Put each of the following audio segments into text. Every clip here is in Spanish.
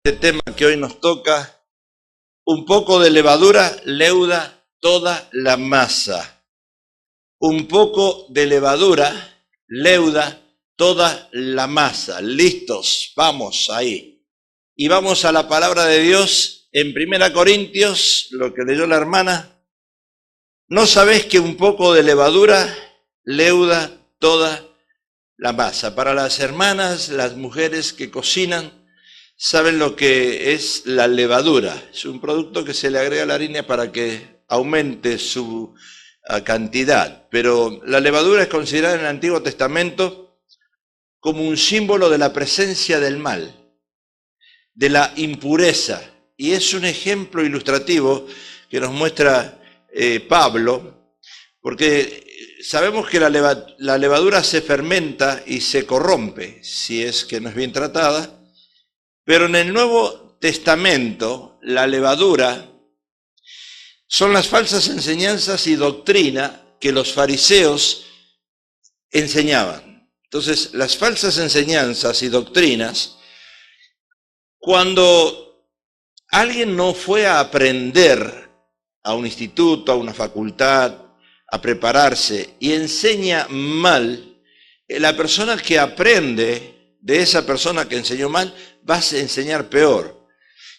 Este tema que hoy nos toca, un poco de levadura leuda toda la masa. Un poco de levadura leuda toda la masa. Listos, vamos ahí. Y vamos a la palabra de Dios en 1 Corintios, lo que leyó la hermana. ¿No sabés que un poco de levadura leuda toda la masa? Para las hermanas, las mujeres que cocinan, saben lo que es la levadura. Es un producto que se le agrega a la harina para que aumente su cantidad. Pero la levadura es considerada en el Antiguo Testamento como un símbolo de la presencia del mal, de la impureza. Y es un ejemplo ilustrativo que nos muestra Pablo, porque sabemos que la levadura se fermenta y se corrompe, si es que no es bien tratada. Pero en el Nuevo Testamento, la levadura son las falsas enseñanzas y doctrina que los fariseos enseñaban. Entonces, las falsas enseñanzas y doctrinas, cuando alguien no fue a aprender a un instituto, a una facultad, a prepararse y enseña mal, la persona que aprende de esa persona que enseñó mal, vas a enseñar peor.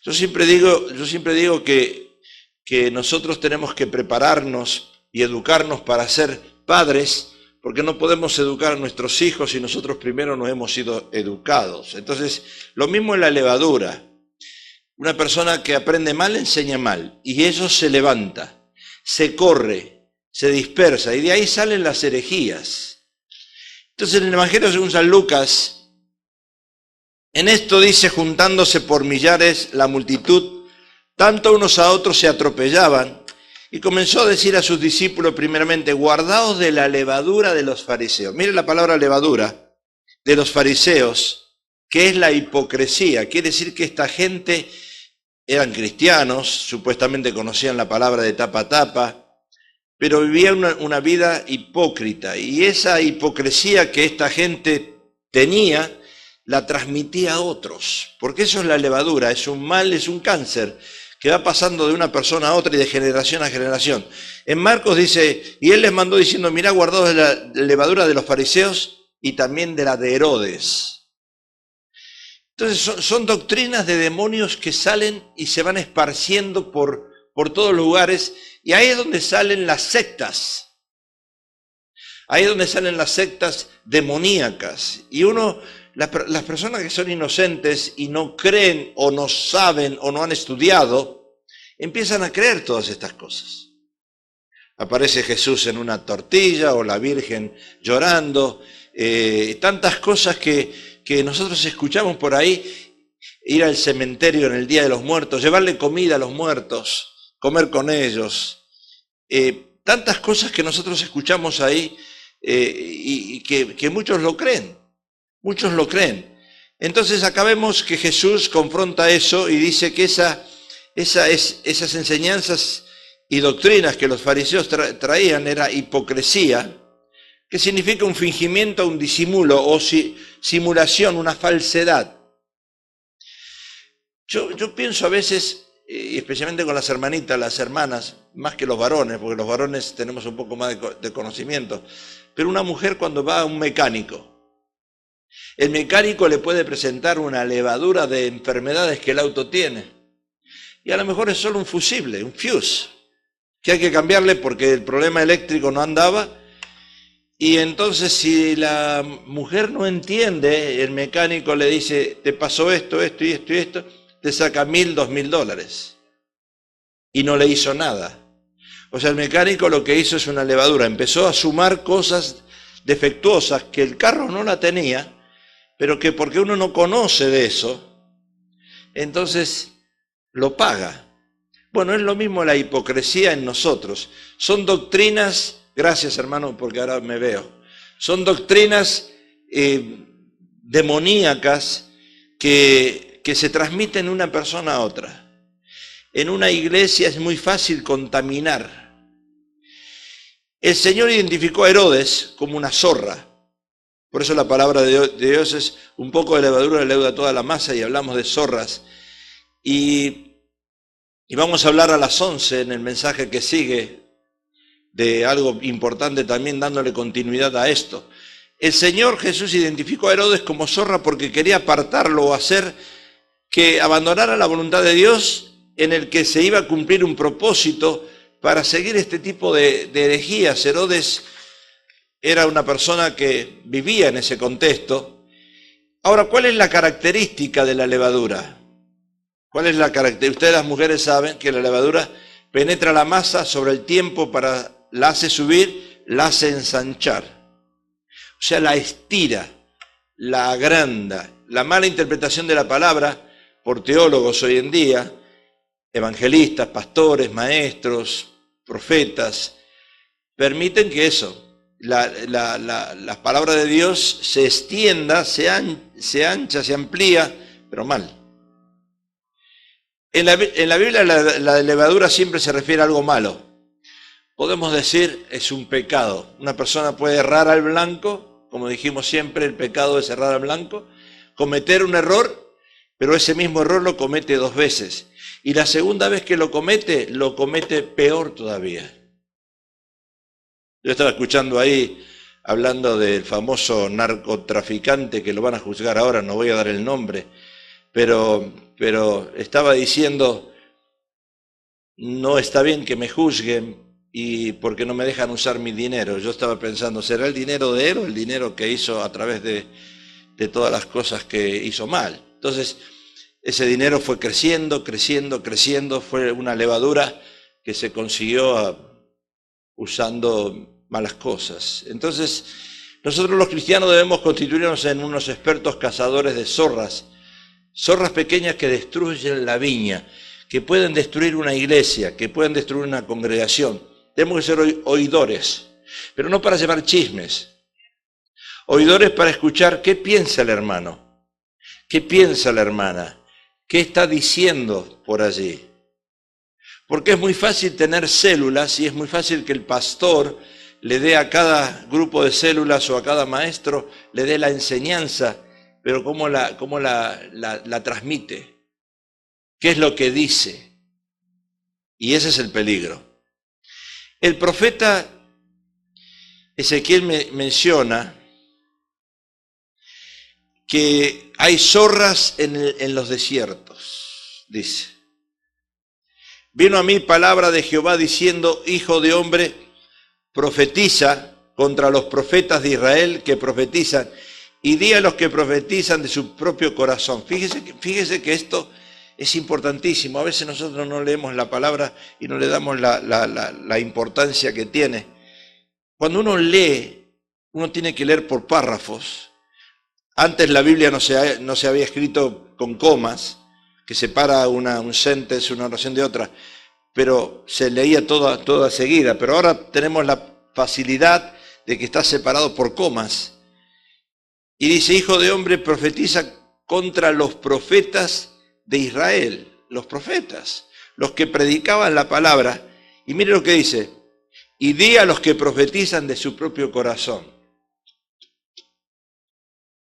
Yo siempre digo que nosotros tenemos que prepararnos y educarnos para ser padres, porque no podemos educar a nuestros hijos si nosotros primero no hemos sido educados. Entonces, lo mismo en la levadura. Una persona que aprende mal, enseña mal, y eso se levanta, se corre, se dispersa, y de ahí salen las herejías. Entonces, en el Evangelio según San Lucas, en esto dice, juntándose por millares la multitud, tanto unos a otros se atropellaban, y comenzó a decir a sus discípulos primeramente, guardaos de la levadura de los fariseos. Miren la palabra levadura, de los fariseos, que es la hipocresía. Quiere decir que esta gente eran cristianos, supuestamente conocían la palabra de tapa a tapa, pero vivían una vida hipócrita. Y esa hipocresía que esta gente tenía, la transmitía a otros, porque eso es la levadura, es un mal, es un cáncer que va pasando de una persona a otra y de generación a generación. En Marcos dice, y él les mandó diciendo, mirá, guardaos de la levadura de los fariseos y también de la de Herodes. Entonces son doctrinas de demonios que salen y se van esparciendo por todos lugares, y ahí es donde salen las sectas. Ahí es donde salen las sectas demoníacas. Y las personas que son inocentes y no creen o no saben o no han estudiado, empiezan a creer todas estas cosas. Aparece Jesús en una tortilla o la Virgen llorando, tantas cosas que nosotros escuchamos por ahí, ir al cementerio en el Día de los Muertos, llevarle comida a los muertos, comer con ellos, tantas cosas que nosotros escuchamos ahí y que muchos lo creen. Muchos lo creen. Entonces acá vemos que Jesús confronta eso y dice que esas enseñanzas y doctrinas que los fariseos traían era hipocresía, que significa un fingimiento, un disimulo o simulación, una falsedad. Yo pienso a veces, y especialmente con las hermanitas, las hermanas, más que los varones, porque los varones tenemos un poco más de conocimiento, pero una mujer cuando va a un mecánico, el mecánico le puede presentar una levadura de enfermedades que el auto tiene. Y a lo mejor es solo un fusible, un fuse, que hay que cambiarle porque el problema eléctrico no andaba. Y entonces si la mujer no entiende, el mecánico le dice, te pasó esto, esto y esto y esto, te saca $1,000, $2,000. Y no le hizo nada. O sea, el mecánico lo que hizo es una levadura. Empezó a sumar cosas defectuosas que el carro no la tenía, pero que porque uno no conoce de eso, entonces lo paga. Bueno, es lo mismo la hipocresía en nosotros. Son doctrinas, gracias hermano, porque ahora me veo, son doctrinas demoníacas que se transmiten de una persona a otra. En una iglesia es muy fácil contaminar. El Señor identificó a Herodes como una zorra. Por eso la palabra de Dios es un poco de levadura leuda toda la masa, y hablamos de zorras. Y vamos a hablar a las 11 en el mensaje que sigue de algo importante también dándole continuidad a esto. El Señor Jesús identificó a Herodes como zorra porque quería apartarlo o hacer que abandonara la voluntad de Dios en el que se iba a cumplir un propósito para seguir este tipo de herejías. Herodes era una persona que vivía en ese contexto. Ahora, ¿cuál es la característica de la levadura? ¿Cuál es la característica? Ustedes las mujeres saben que la levadura penetra la masa sobre el tiempo la hace subir, la hace ensanchar. O sea, la estira, la agranda. La mala interpretación de la palabra por teólogos hoy en día, evangelistas, pastores, maestros, profetas, permiten que eso, la palabra de Dios se extienda, se ancha, se amplía, pero mal. En la Biblia la levadura siempre se refiere a algo malo. Podemos decir, es un pecado. Una persona puede errar al blanco, como dijimos siempre, el pecado es errar al blanco, cometer un error, pero ese mismo error lo comete 2 veces. Y la segunda vez que lo comete peor todavía. Yo estaba escuchando ahí, hablando del famoso narcotraficante, que lo van a juzgar ahora, no voy a dar el nombre, pero estaba diciendo, no está bien que me juzguen y porque no me dejan usar mi dinero. Yo estaba pensando, ¿será el dinero de él o el dinero que hizo a través de todas las cosas que hizo mal? Entonces, ese dinero fue creciendo, fue una levadura que se consiguió usando malas cosas. Entonces, nosotros los cristianos debemos constituirnos en unos expertos cazadores de zorras pequeñas que destruyen la viña, que pueden destruir una iglesia, que pueden destruir una congregación. Tenemos que ser oidores, pero no para llevar chismes. Oidores para escuchar qué piensa el hermano, qué piensa la hermana, qué está diciendo por allí. Porque es muy fácil tener células y es muy fácil que el pastor le dé a cada grupo de células o a cada maestro, le dé la enseñanza, pero cómo la transmite, qué es lo que dice. Y ese es el peligro. El profeta Ezequiel menciona que hay zorras en los desiertos, dice. Vino a mí palabra de Jehová diciendo, hijo de hombre, profetiza contra los profetas de Israel que profetizan, y di a los que profetizan de su propio corazón. Fíjese que esto es importantísimo. A veces nosotros no leemos la palabra y no le damos la importancia que tiene. Cuando uno lee, uno tiene que leer por párrafos. Antes la Biblia no se había escrito con comas, que separa un sentence, una oración de otra, pero se leía toda seguida. Pero ahora tenemos la facilidad de que está separado por comas. Y dice, hijo de hombre, profetiza contra los profetas de Israel, los profetas, los que predicaban la palabra. Y mire lo que dice, y di a los que profetizan de su propio corazón.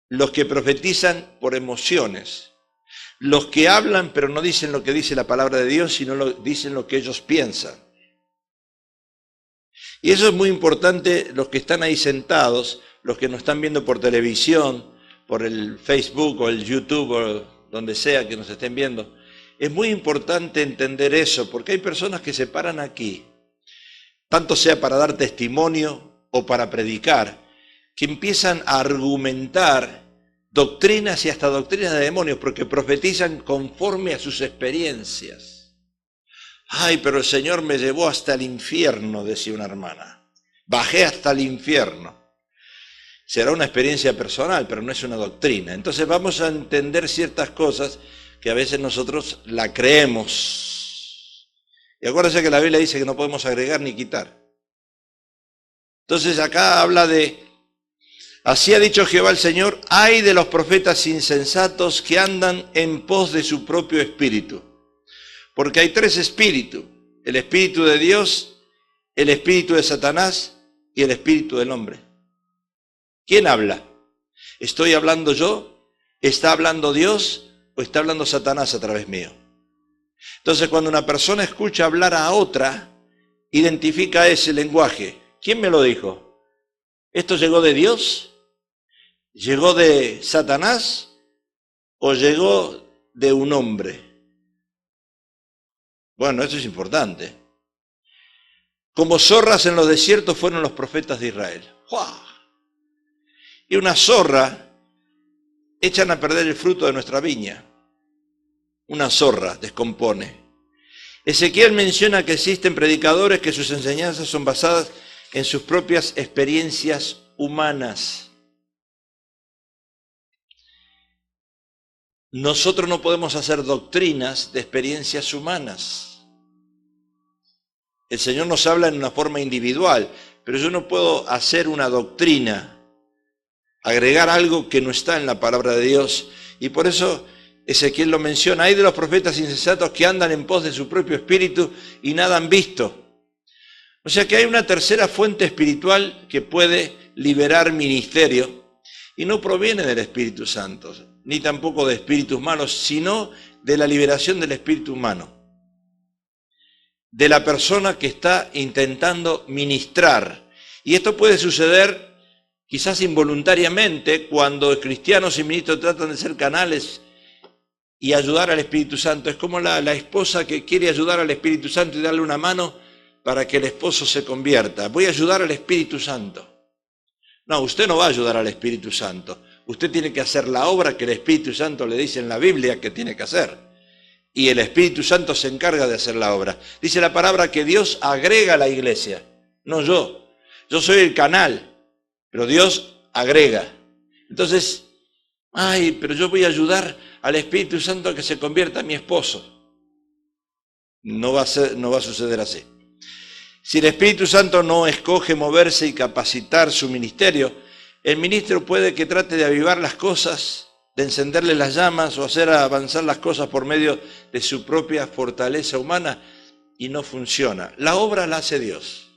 Los que profetizan por emociones. Los que hablan pero no dicen lo que dice la palabra de Dios, sino dicen lo que ellos piensan. Y eso es muy importante, los que están ahí sentados, los que nos están viendo por televisión, por el Facebook o el YouTube o donde sea que nos estén viendo. Es muy importante entender eso, porque hay personas que se paran aquí, tanto sea para dar testimonio o para predicar, que empiezan a argumentar doctrinas y hasta doctrinas de demonios, porque profetizan conforme a sus experiencias. Ay, pero el Señor me llevó hasta el infierno, decía una hermana. Bajé hasta el infierno. Será una experiencia personal, pero no es una doctrina. Entonces vamos a entender ciertas cosas que a veces nosotros la creemos. Y acuérdense que la Biblia dice que no podemos agregar ni quitar. Entonces acá habla de, así ha dicho Jehová el Señor, ay de los profetas insensatos que andan en pos de su propio espíritu. Porque hay 3 espíritus, el espíritu de Dios, el espíritu de Satanás y el espíritu del hombre. ¿Quién habla? ¿Estoy hablando yo? ¿Está hablando Dios? ¿O está hablando Satanás a través mío? Entonces, cuando una persona escucha hablar a otra, identifica ese lenguaje. ¿Quién me lo dijo? ¿Esto llegó de Dios? ¿Llegó de Satanás? ¿O llegó de un hombre? Bueno, eso es importante. Como zorras en los desiertos fueron los profetas de Israel. ¡Wow! Y una zorra echan a perder el fruto de nuestra viña. Una zorra descompone. Ezequiel menciona que existen predicadores que sus enseñanzas son basadas en sus propias experiencias humanas. Nosotros no podemos hacer doctrinas de experiencias humanas. El Señor nos habla en una forma individual, pero yo no puedo hacer una doctrina, agregar algo que no está en la palabra de Dios. Y por eso Ezequiel lo menciona. Hay de los profetas insensatos que andan en pos de su propio espíritu y nada han visto. O sea que hay una tercera fuente espiritual que puede liberar ministerio y no proviene del Espíritu Santo, ni tampoco de espíritus malos, sino de la liberación del espíritu humano, de la persona que está intentando ministrar. Y esto puede suceder quizás involuntariamente cuando cristianos y ministros tratan de ser canales y ayudar al Espíritu Santo. Es como la esposa que quiere ayudar al Espíritu Santo y darle una mano para que el esposo se convierta. Voy a ayudar al Espíritu Santo. No, usted no va a ayudar al Espíritu Santo. Usted tiene que hacer la obra que el Espíritu Santo le dice en la Biblia que tiene que hacer. Y el Espíritu Santo se encarga de hacer la obra. Dice la palabra que Dios agrega a la iglesia, no yo. Yo soy el canal, pero Dios agrega. Entonces, pero yo voy a ayudar al Espíritu Santo a que se convierta en mi esposo. No va a suceder así. Si el Espíritu Santo no escoge moverse y capacitar su ministerio, el ministro puede que trate de avivar las cosas, de encenderle las llamas o hacer avanzar las cosas por medio de su propia fortaleza humana y no funciona. La obra la hace Dios.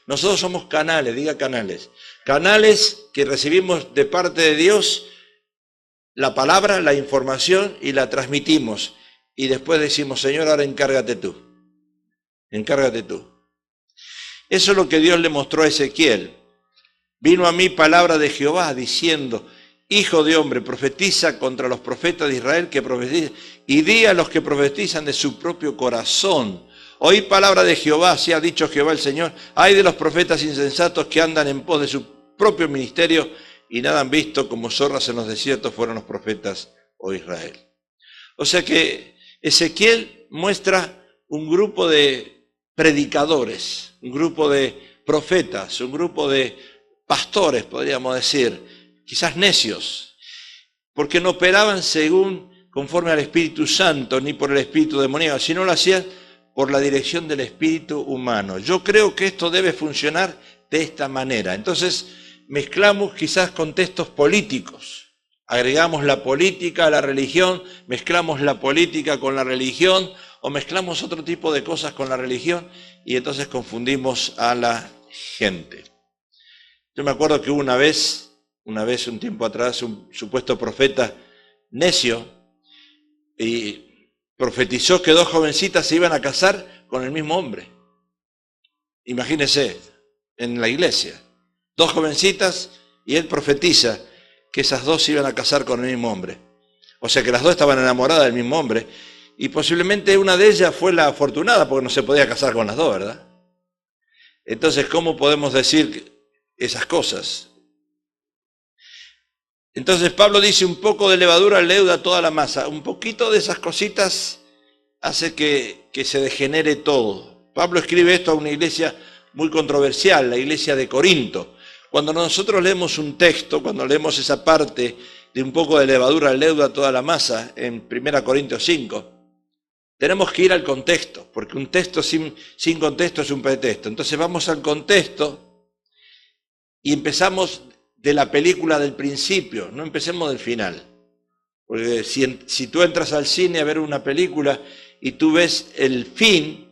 Nosotros somos canales, diga canales. Canales que recibimos de parte de Dios la palabra, la información y la transmitimos. Y después decimos, Señor, ahora encárgate tú. Encárgate tú. Eso es lo que Dios le mostró a Ezequiel. Vino a mí palabra de Jehová diciendo, Hijo de hombre, profetiza contra los profetas de Israel que profetizan, y di a los que profetizan de su propio corazón. Oí palabra de Jehová, así ha dicho Jehová el Señor. Hay de los profetas insensatos que andan en pos de su propio ministerio y nada han visto, como zorras en los desiertos fueron los profetas, oh Israel. O sea que Ezequiel muestra un grupo de predicadores, un grupo de profetas, un grupo de pastores, podríamos decir, quizás necios, porque no operaban conforme al Espíritu Santo, ni por el espíritu demoníaco, sino lo hacían por la dirección del espíritu humano. Yo creo que esto debe funcionar de esta manera. Entonces, mezclamos quizás contextos políticos, agregamos la política a la religión, mezclamos la política con la religión, o mezclamos otro tipo de cosas con la religión, y entonces confundimos a la gente. Yo me acuerdo que una vez, un tiempo atrás, un supuesto profeta necio, y profetizó que dos jovencitas se iban a casar con el mismo hombre. Imagínense, en la iglesia, dos jovencitas, y él profetiza que esas dos se iban a casar con el mismo hombre. O sea que las dos estaban enamoradas del mismo hombre, y posiblemente una de ellas fue la afortunada, porque no se podía casar con las dos, ¿verdad? Entonces, ¿cómo podemos decir esas cosas? Entonces Pablo dice, un poco de levadura leuda toda la masa. Un poquito de esas cositas hace que se degenere todo. Pablo escribe esto a una iglesia muy controversial, la iglesia de Corinto. Cuando nosotros leemos un texto, cuando leemos esa parte de un poco de levadura leuda toda la masa, en 1 Corintios 5, tenemos que ir al contexto, porque un texto sin contexto es un pretexto. Entonces vamos al contexto y empezamos de la película del principio, no empecemos del final. Porque si tú entras al cine a ver una película y tú ves el fin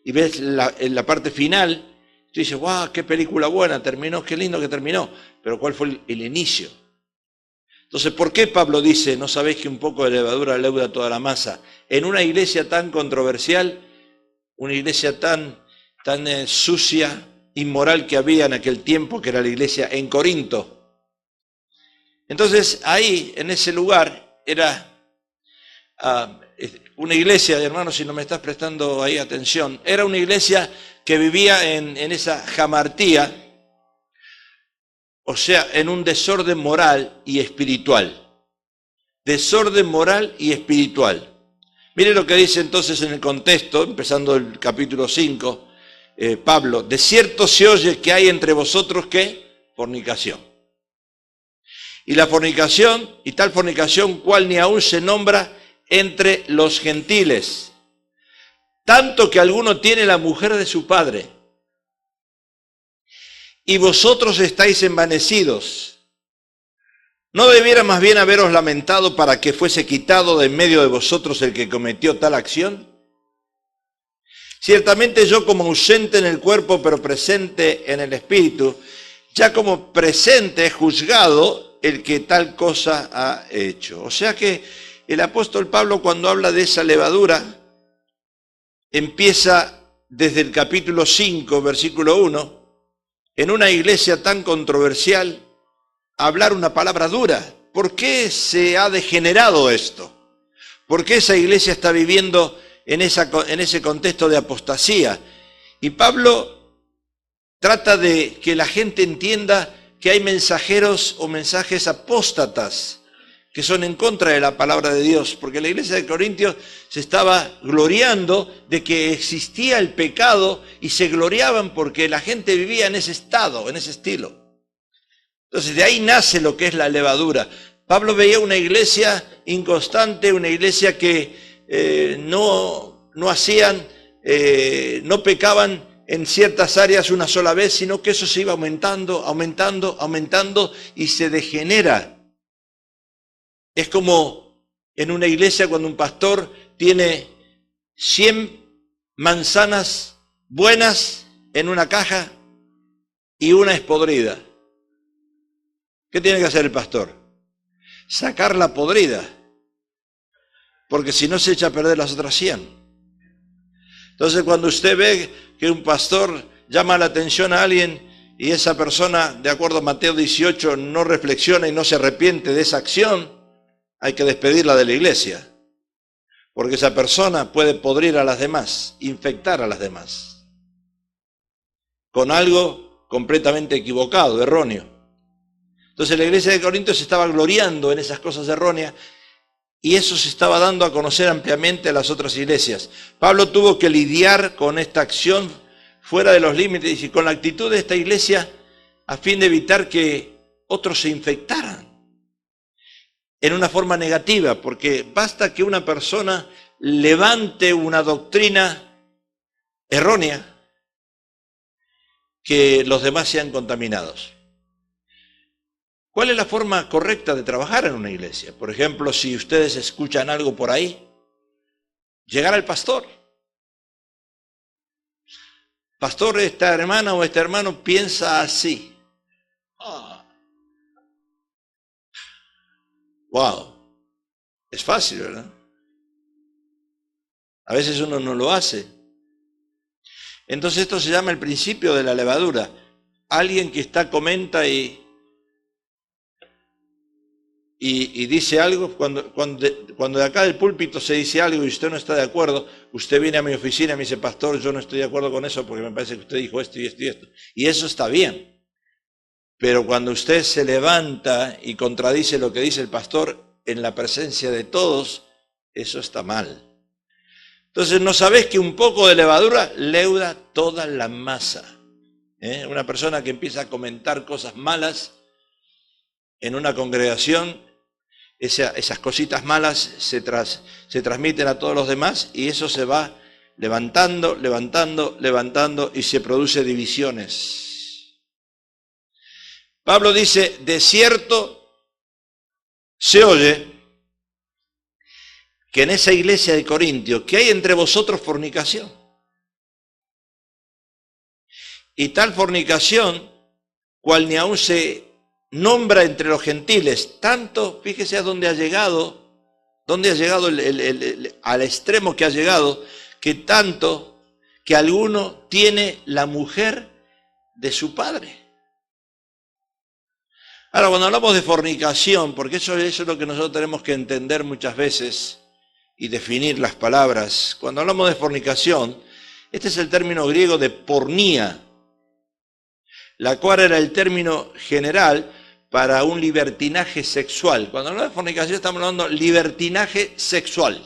y ves la parte final, tú dices, ¡wow! ¡Qué película buena! Terminó, qué lindo que terminó. Pero ¿cuál fue el inicio? Entonces, ¿por qué Pablo dice, no sabéis que un poco de levadura leuda toda la masa? En una iglesia tan controversial, una iglesia tan sucia, inmoral que había en aquel tiempo, que era la iglesia en Corinto. Entonces, ahí, en ese lugar, era una iglesia, hermanos, si no me estás prestando ahí atención, era una iglesia que vivía en esa jamartía, o sea, en un desorden moral y espiritual. Desorden moral y espiritual. Mire lo que dice entonces en el contexto, empezando el capítulo 5, Pablo: de cierto se oye que hay entre vosotros, ¿qué? Fornicación. Y la fornicación, y tal fornicación, cual ni aún se nombra entre los gentiles, tanto que alguno tiene la mujer de su padre. Y vosotros estáis envanecidos. ¿No debiera más bien haberos lamentado para que fuese quitado de en medio de vosotros el que cometió tal acción? Ciertamente yo, como ausente en el cuerpo, pero presente en el espíritu, ya como presente he juzgado el que tal cosa ha hecho. O sea que el apóstol Pablo, cuando habla de esa levadura, empieza desde el capítulo 5, versículo 1, en una iglesia tan controversial, a hablar una palabra dura. ¿Por qué se ha degenerado esto? ¿Por qué esa iglesia está viviendo en ese contexto de apostasía? Y Pablo trata de que la gente entienda que hay mensajeros o mensajes apóstatas que son en contra de la palabra de Dios, porque la iglesia de Corintios se estaba gloriando de que existía el pecado y se gloriaban porque la gente vivía en ese estado, en ese estilo. Entonces de ahí nace lo que es la levadura. Pablo veía una iglesia inconstante, una iglesia que no pecaban en ciertas áreas una sola vez, sino que eso se iba aumentando y se degenera. Es como en una iglesia cuando un pastor tiene 100 manzanas buenas en una caja y una es podrida. ¿Qué tiene que hacer el pastor? Sacar la podrida, porque si no se echa a perder las otras 100. Entonces cuando usted ve que un pastor llama la atención a alguien y esa persona, de acuerdo a Mateo 18, no reflexiona y no se arrepiente de esa acción, hay que despedirla de la iglesia, porque esa persona puede podrir a las demás, infectar a las demás, con algo completamente equivocado, erróneo. Entonces la iglesia de Corinto se estaba gloriando en esas cosas erróneas y eso se estaba dando a conocer ampliamente a las otras iglesias. Pablo tuvo que lidiar con esta acción fuera de los límites y con la actitud de esta iglesia a fin de evitar que otros se infectaran en una forma negativa, porque basta que una persona levante una doctrina errónea que los demás sean contaminados. ¿Cuál es la forma correcta de trabajar en una iglesia? Por ejemplo, si ustedes escuchan algo por ahí, llegar al pastor. Pastor, esta hermana o este hermano piensa así. Wow, es fácil, ¿verdad? A veces uno no lo hace. Entonces esto se llama el principio de la levadura. Alguien que comenta y dice algo, cuando de acá del púlpito se dice algo y usted no está de acuerdo, usted viene a mi oficina y me dice: pastor, yo no estoy de acuerdo con eso porque me parece que usted dijo esto y esto y esto. Y eso está bien. Pero cuando usted se levanta y contradice lo que dice el pastor en la presencia de todos, eso está mal. Entonces, ¿no sabés que un poco de levadura leuda toda la masa? Una persona que empieza a comentar cosas malas en una congregación, esas cositas malas se transmiten a todos los demás y eso se va levantando y se produce divisiones. Pablo dice: de cierto se oye que en esa iglesia de Corintios, que hay entre vosotros fornicación. Y tal fornicación, cual ni aún se nombra entre los gentiles, tanto, fíjese a dónde ha llegado al extremo que ha llegado, que tanto que alguno tiene la mujer de su padre. Ahora, cuando hablamos de fornicación, porque eso es lo que nosotros tenemos que entender muchas veces y definir las palabras. Cuando hablamos de fornicación, este es el término griego de pornía, la cual era el término general para un libertinaje sexual. Cuando hablamos de fornicación estamos hablando de libertinaje sexual.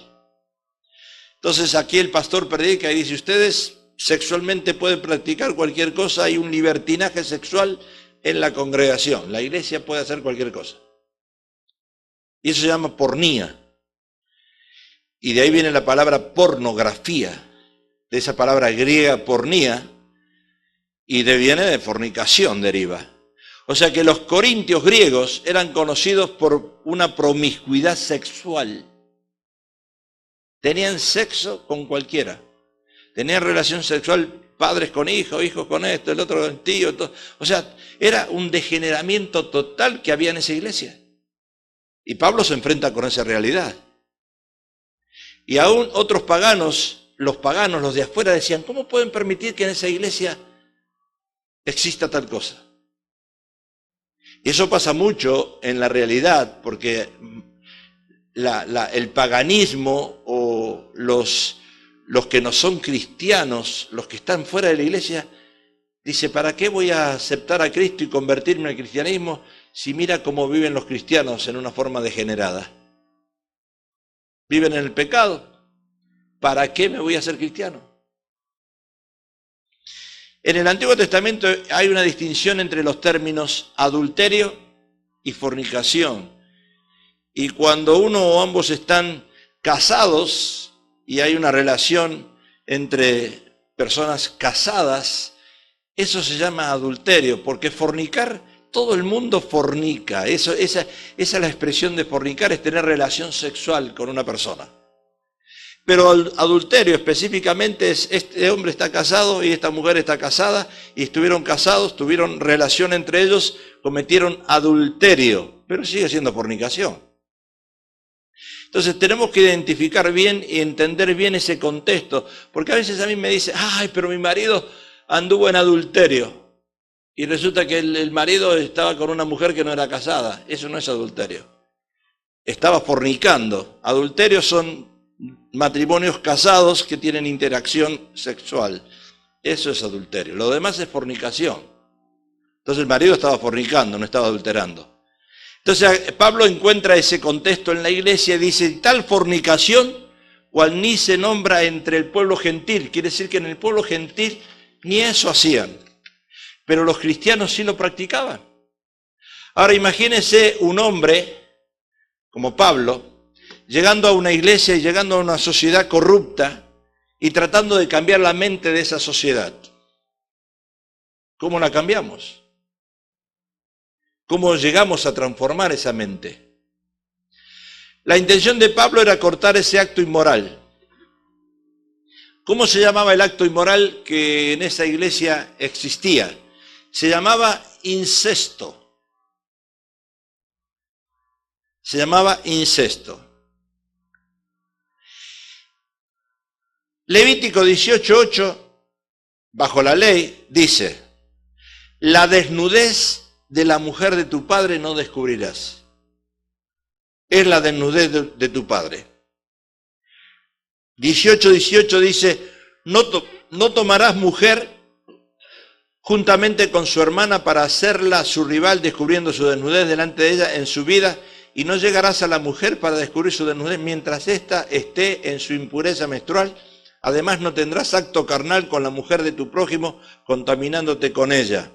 Entonces aquí el pastor predica y dice, ustedes sexualmente pueden practicar cualquier cosa, hay un libertinaje sexual en la congregación. La iglesia puede hacer cualquier cosa. Y eso se llama pornía. Y de ahí viene la palabra pornografía, de esa palabra griega pornía, y viene de fornicación, deriva. O sea que los corintios griegos eran conocidos por una promiscuidad sexual. Tenían sexo con cualquiera. Tenían relación sexual, padres con hijos, hijos con esto, el otro con tío. Todo. O sea, era un degeneramiento total que había en esa iglesia. Y Pablo se enfrenta con esa realidad. Y aún otros paganos, los de afuera decían, ¿cómo pueden permitir que en esa iglesia exista tal cosa? Y eso pasa mucho en la realidad, porque el paganismo o los que no son cristianos, los que están fuera de la iglesia, dice, ¿para qué voy a aceptar a Cristo y convertirme al cristianismo si mira cómo viven los cristianos en una forma degenerada? Viven en el pecado. ¿Para qué me voy a hacer cristiano? En el Antiguo Testamento hay una distinción entre los términos adulterio y fornicación. Y cuando uno o ambos están casados y hay una relación entre personas casadas, eso se llama adulterio, porque fornicar, todo el mundo fornica. Esa es la expresión de fornicar, es tener relación sexual con una persona. Pero adulterio específicamente es este hombre está casado y esta mujer está casada y estuvieron casados, tuvieron relación entre ellos, cometieron adulterio, pero sigue siendo fornicación. Entonces tenemos que identificar bien y entender bien ese contexto, porque a veces a mí me dicen, ay, pero mi marido anduvo en adulterio y resulta que el marido estaba con una mujer que no era casada. Eso no es adulterio. Estaba fornicando. Adulterios son matrimonios casados que tienen interacción sexual. Eso es adulterio. Lo demás es fornicación. Entonces el marido estaba fornicando, no estaba adulterando. Entonces Pablo encuentra ese contexto en la iglesia y dice, tal fornicación cual ni se nombra entre el pueblo gentil. Quiere decir que en el pueblo gentil ni eso hacían. Pero los cristianos sí lo practicaban. Ahora imagínense un hombre como Pablo, llegando a una iglesia y llegando a una sociedad corrupta y tratando de cambiar la mente de esa sociedad. ¿Cómo la cambiamos? ¿Cómo llegamos a transformar esa mente? La intención de Pablo era cortar ese acto inmoral. ¿Cómo se llamaba el acto inmoral que en esa iglesia existía? Se llamaba incesto. Se llamaba incesto. Levítico 18:8, bajo la ley, dice, la desnudez de la mujer de tu padre no descubrirás. Es la desnudez de tu padre. 18:18 dice, no tomarás mujer juntamente con su hermana para hacerla su rival descubriendo su desnudez delante de ella en su vida, y no llegarás a la mujer para descubrir su desnudez mientras ésta esté en su impureza menstrual. Además no tendrás acto carnal con la mujer de tu prójimo, contaminándote con ella.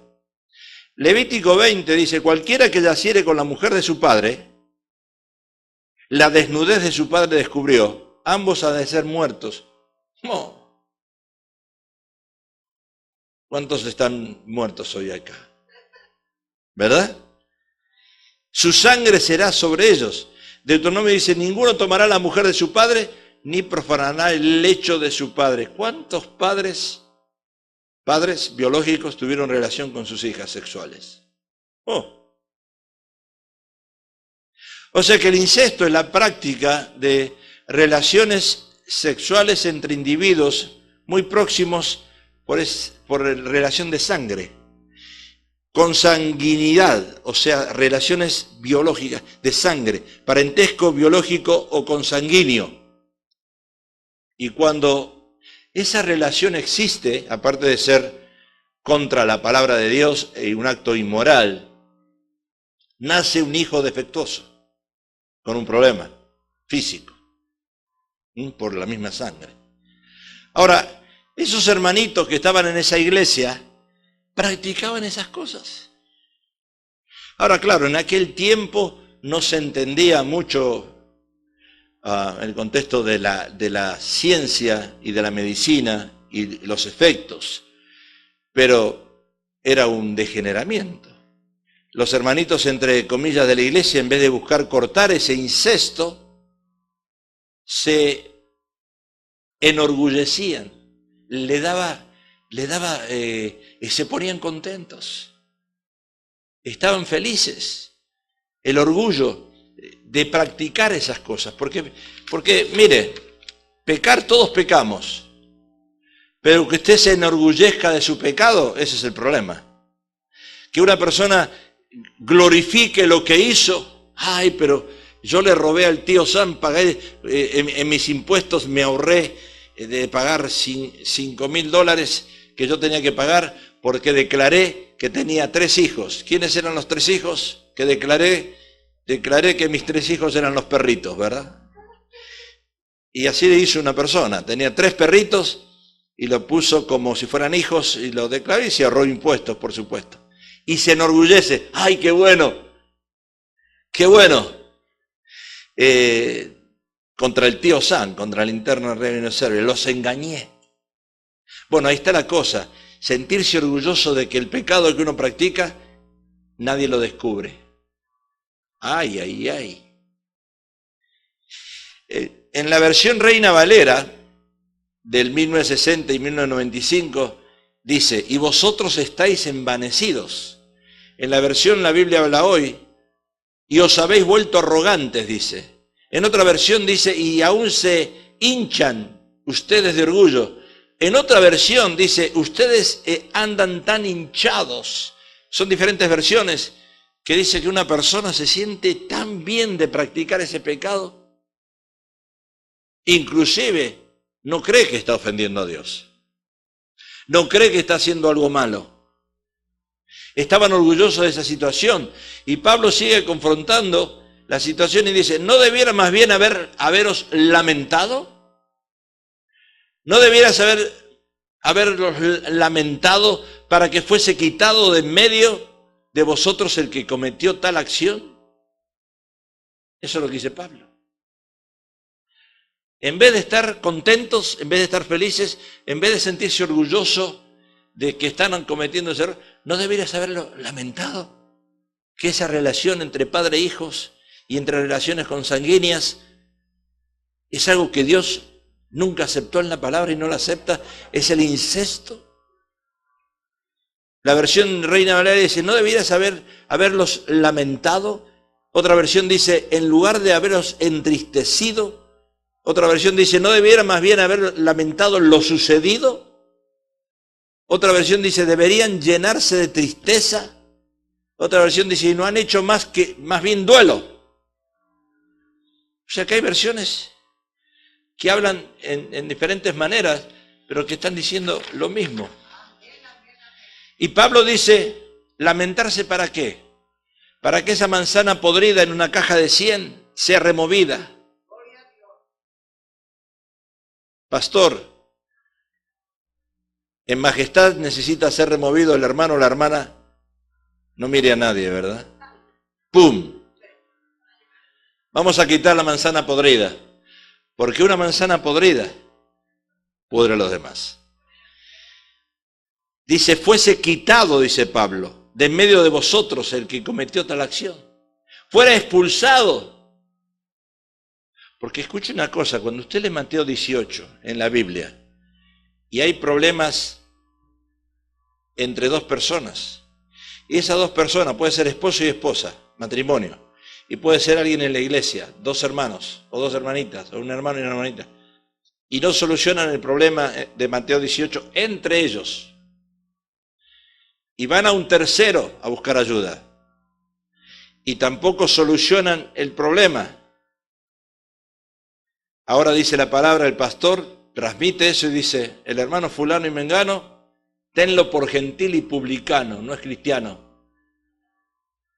Levítico 20 dice, cualquiera que yaciere con la mujer de su padre, la desnudez de su padre descubrió, ambos han de ser muertos. No. ¿Cuántos están muertos hoy acá? ¿Verdad? Su sangre será sobre ellos. Deuteronomio dice, ninguno tomará la mujer de su padre, ni profanará el lecho de su padre. ¿Cuántos padres biológicos tuvieron relación con sus hijas sexuales? Oh, O sea que el incesto es la práctica de relaciones sexuales entre individuos muy próximos por relación de sangre, consanguinidad, o sea, relaciones biológicas de sangre, parentesco biológico o consanguíneo. Y cuando esa relación existe, aparte de ser contra la palabra de Dios y un acto inmoral, nace un hijo defectuoso, con un problema físico, por la misma sangre. Ahora, esos hermanitos que estaban en esa iglesia practicaban esas cosas. Ahora, claro, en aquel tiempo no se entendía mucho el contexto de la ciencia y de la medicina y los efectos, pero era un degeneramiento. Los hermanitos, entre comillas, de la iglesia, en vez de buscar cortar ese incesto, se enorgullecían, se ponían contentos, estaban felices. El orgullo de practicar esas cosas, porque mire, pecar todos pecamos, pero que usted se enorgullezca de su pecado, ese es el problema. Que una persona glorifique lo que hizo. Ay, pero yo le robé al tío Sam, pagué en mis impuestos, me ahorré de pagar $5,000 que yo tenía que pagar porque declaré que tenía 3 hijos. ¿Quiénes eran los 3 hijos? Que declaré que mis 3 hijos eran los perritos, ¿verdad? Y así le hizo una persona, tenía 3 perritos y lo puso como si fueran hijos y lo declaró y se ahorró impuestos, por supuesto. Y se enorgullece. ¡Ay, qué bueno! ¡Qué bueno! Contra el tío Sam, contra el Internal Revenue Service, los engañé. Bueno, ahí está la cosa. Sentirse orgulloso de que el pecado que uno practica, nadie lo descubre. ¡Ay, ay, ay! En la versión Reina Valera del 1960 y 1995 dice: y vosotros estáis envanecidos. En la versión La Biblia habla hoy, y os habéis vuelto arrogantes, dice. En otra versión dice, y aún se hinchan ustedes de orgullo. En otra versión dice, ustedes andan tan hinchados. Son diferentes versiones que dice que una persona se siente tan bien de practicar ese pecado, inclusive no cree que está ofendiendo a Dios. No cree que está haciendo algo malo. Estaban orgullosos de esa situación. Y Pablo sigue confrontando la situación y dice, ¿no debiera más bien haberos lamentado? ¿No debieras haberlos lamentado para que fuese quitado de en medio de vosotros el que cometió tal acción? Eso es lo que dice Pablo. En vez de estar contentos, en vez de estar felices, en vez de sentirse orgulloso de que están cometiendo ese error, ¿no deberías haberlo lamentado? Que esa relación entre padre e hijos y entre relaciones consanguíneas es algo que Dios nunca aceptó en la palabra y no la acepta, es el incesto. La versión Reina Valera dice, ¿no deberías haberlos lamentado? Otra versión dice, en lugar de haberos entristecido. Otra versión dice, ¿no debiera más bien haber lamentado lo sucedido? Otra versión dice, deberían llenarse de tristeza. Otra versión dice, y no han hecho más bien duelo. O sea que hay versiones que hablan en diferentes maneras, pero que están diciendo lo mismo. Y Pablo dice, ¿lamentarse para qué? Para que esa manzana podrida en una caja de 100 sea removida. Pastor, en majestad necesita ser removido el hermano o la hermana. No mire a nadie, ¿verdad? ¡Pum! Vamos a quitar la manzana podrida, porque una manzana podrida pudre a los demás. Dice, fuese quitado, dice Pablo, de en medio de vosotros el que cometió tal acción. Fuera expulsado. Porque escuche una cosa, cuando usted lee Mateo 18 en la Biblia, y hay problemas entre 2 personas, y esas 2 personas pueden ser esposo y esposa, matrimonio, Y puede ser alguien en la iglesia, dos hermanos o dos hermanitas, o un hermano y una hermanita. Y no solucionan el problema de Mateo 18 entre ellos. Y van a un tercero a buscar ayuda. Y tampoco solucionan el problema. Ahora dice la palabra, el pastor transmite eso y dice, el hermano fulano y mengano, tenlo por gentil y publicano, no es cristiano.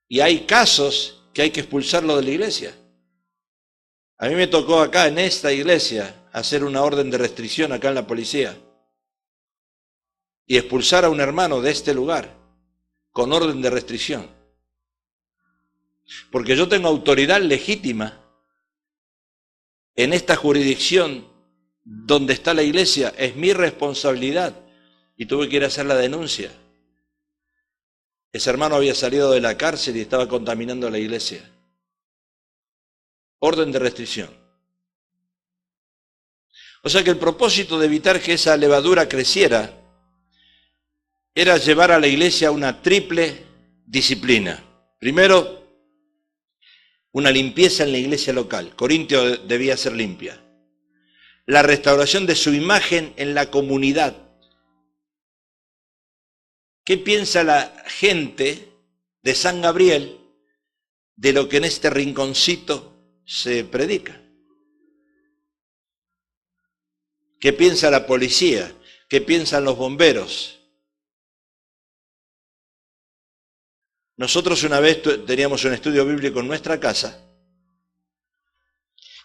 Y hay casos que hay que expulsarlo de la iglesia. A mí me tocó acá en esta iglesia hacer una orden de restricción acá en la policía y expulsar a un hermano de este lugar con orden de restricción. Porque yo tengo autoridad legítima en esta jurisdicción donde está la iglesia, es mi responsabilidad y tuve que ir a hacer la denuncia. Ese hermano había salido de la cárcel y estaba contaminando la iglesia. Orden de restricción. O sea que el propósito de evitar que esa levadura creciera era llevar a la iglesia a una triple disciplina. Primero, una limpieza en la iglesia local. Corintio debía ser limpia. La restauración de su imagen en la comunidad. ¿Qué piensa la gente de San Gabriel de lo que en este rinconcito se predica? ¿Qué piensa la policía? ¿Qué piensan los bomberos? Nosotros una vez teníamos un estudio bíblico en nuestra casa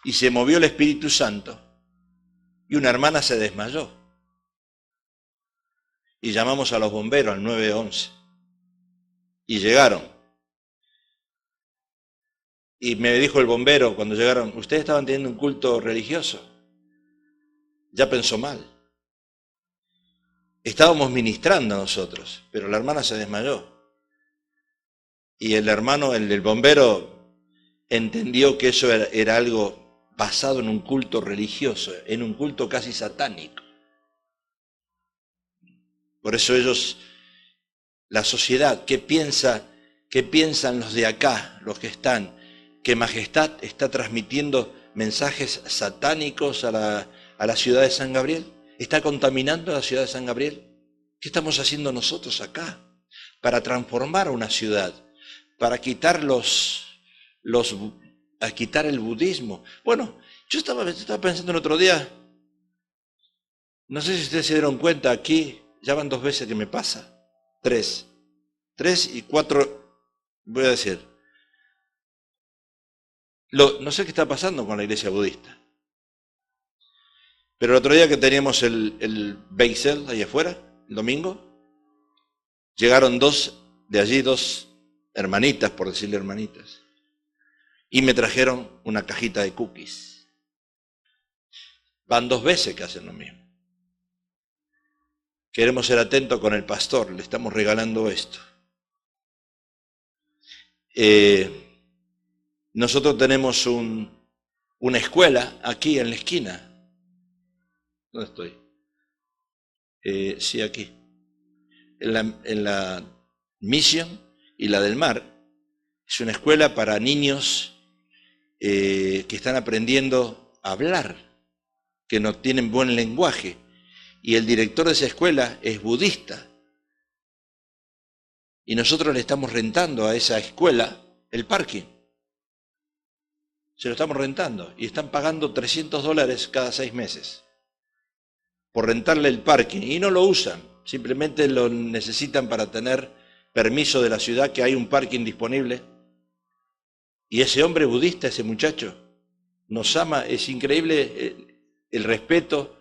y se movió el Espíritu Santo y una hermana se desmayó. Y llamamos a los bomberos al 911 y llegaron. Y me dijo el bombero cuando llegaron, ustedes estaban teniendo un culto religioso. Ya pensó mal. Estábamos ministrando nosotros, pero la hermana se desmayó. Y el hermano, el bombero, entendió que eso era algo basado en un culto religioso, en un culto casi satánico. Por eso ellos, la sociedad, ¿qué piensan los de acá, los que están? Que Majestad está transmitiendo mensajes satánicos a la ciudad de San Gabriel. ¿Está contaminando a la ciudad de San Gabriel? ¿Qué estamos haciendo nosotros acá para transformar una ciudad? Para quitar quitar el budismo. Bueno, yo estaba pensando el otro día, no sé si ustedes se dieron cuenta, aquí ya van 2 veces que me pasa, 3 y 4, voy a decir. No sé qué está pasando con la iglesia budista. Pero el otro día que teníamos el Beisel ahí afuera, el domingo, llegaron 2 de allí, 2 hermanitas, por decirle hermanitas, y me trajeron una cajita de cookies. Van 2 veces que hacen lo mismo. Queremos ser atentos con el pastor, le estamos regalando esto. Nosotros tenemos una escuela aquí en la esquina. ¿Dónde estoy? Sí, aquí. En la Mission y la del Mar. Es una escuela para niños que están aprendiendo a hablar, que no tienen buen lenguaje. Y el director de esa escuela es budista. Y nosotros le estamos rentando a esa escuela el parking. Se lo estamos rentando y están pagando $300 cada 6 meses por rentarle el parking y no lo usan, simplemente lo necesitan para tener permiso de la ciudad que hay un parking disponible. Y ese hombre budista, ese muchacho, nos ama, es increíble el respeto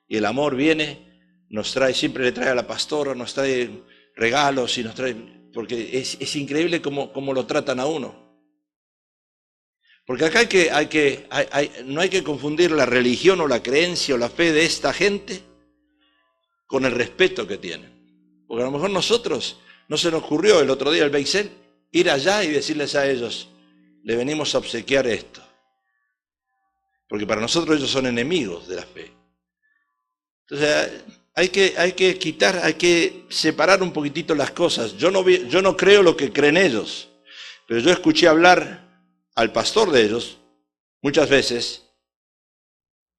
y el amor viene, nos trae, siempre le trae a la pastora, nos trae regalos y nos trae, porque es increíble cómo lo tratan a uno. Porque acá no hay que confundir la religión o la creencia o la fe de esta gente con el respeto que tienen. Porque a lo mejor nosotros no se nos ocurrió el otro día el Beisel ir allá y decirles a ellos, le venimos a obsequiar esto. Porque para nosotros ellos son enemigos de la fe. Entonces hay que separar un poquitito las cosas. Yo no creo lo que creen ellos, pero yo escuché hablar al pastor de ellos, muchas veces,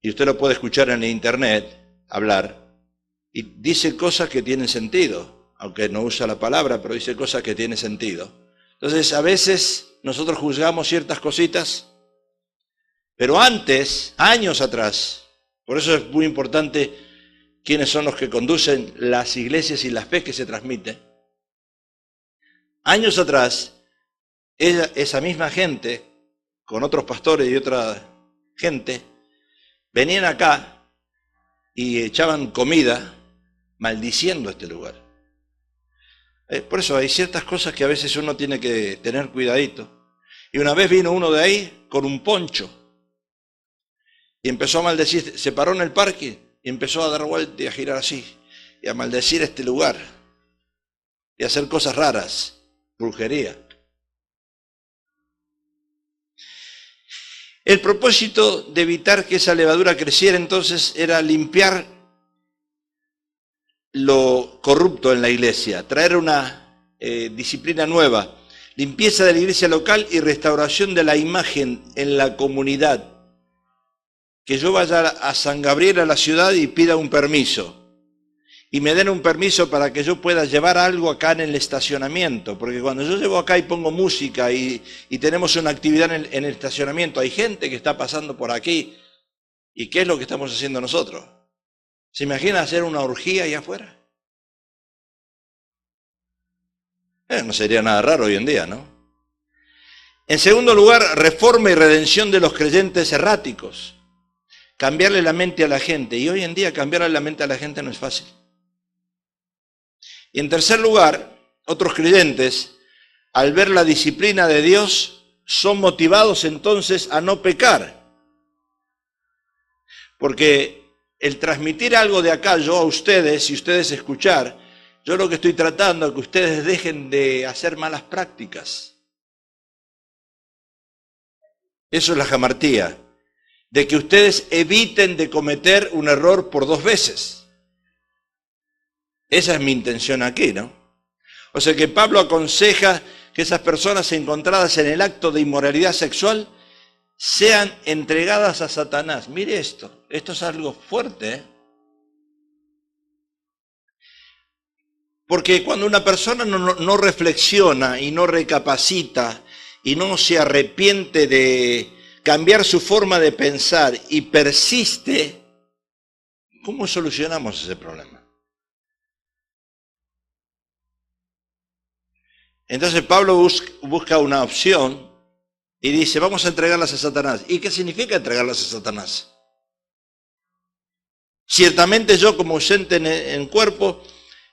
y usted lo puede escuchar en internet, hablar, y dice cosas que tienen sentido, aunque no usa la palabra, pero dice cosas que tienen sentido. Entonces, a veces nosotros juzgamos ciertas cositas, pero antes, años atrás, por eso es muy importante quiénes son los que conducen las iglesias y la fe que se transmite. Años atrás, esa misma gente, con otros pastores y otra gente, venían acá y echaban comida maldiciendo este lugar. Por eso hay ciertas cosas que a veces uno tiene que tener cuidadito. Y una vez vino uno de ahí con un poncho y empezó a maldecir, se paró en el parque y empezó a dar vuelta y a girar así y a maldecir este lugar y a hacer cosas raras, brujería. El propósito de evitar que esa levadura creciera entonces era limpiar lo corrupto en la iglesia, traer una disciplina nueva, limpieza de la iglesia local y restauración de la imagen en la comunidad. Que yo vaya a San Gabriel, a la ciudad, y pida un permiso. Y me den un permiso para que yo pueda llevar algo acá en el estacionamiento. Porque cuando yo llevo acá y pongo música y tenemos una actividad en el estacionamiento, hay gente que está pasando por aquí. ¿Y qué es lo que estamos haciendo nosotros? ¿Se imagina hacer una orgía allá afuera? No sería nada raro hoy en día, ¿no? En segundo lugar, reforma y redención de los creyentes erráticos. Cambiarle la mente a la gente. Y hoy en día cambiarle la mente a la gente no es fácil. Y en tercer lugar, otros creyentes, al ver la disciplina de Dios, son motivados entonces a no pecar. Porque el transmitir algo de acá yo a ustedes y ustedes escuchar, yo lo que estoy tratando es que ustedes dejen de hacer malas prácticas. Eso es la jamartía. De que ustedes eviten de cometer un error por 2 veces. Esa es mi intención aquí, ¿no? O sea que Pablo aconseja que esas personas encontradas en el acto de inmoralidad sexual sean entregadas a Satanás. Mire esto es algo fuerte, ¿eh? Porque cuando una persona no reflexiona y no recapacita y no se arrepiente de cambiar su forma de pensar y persiste, ¿cómo solucionamos ese problema? Entonces Pablo busca una opción y dice, vamos a entregarlas a Satanás. ¿Y qué significa entregarlas a Satanás? Ciertamente yo como ausente en cuerpo,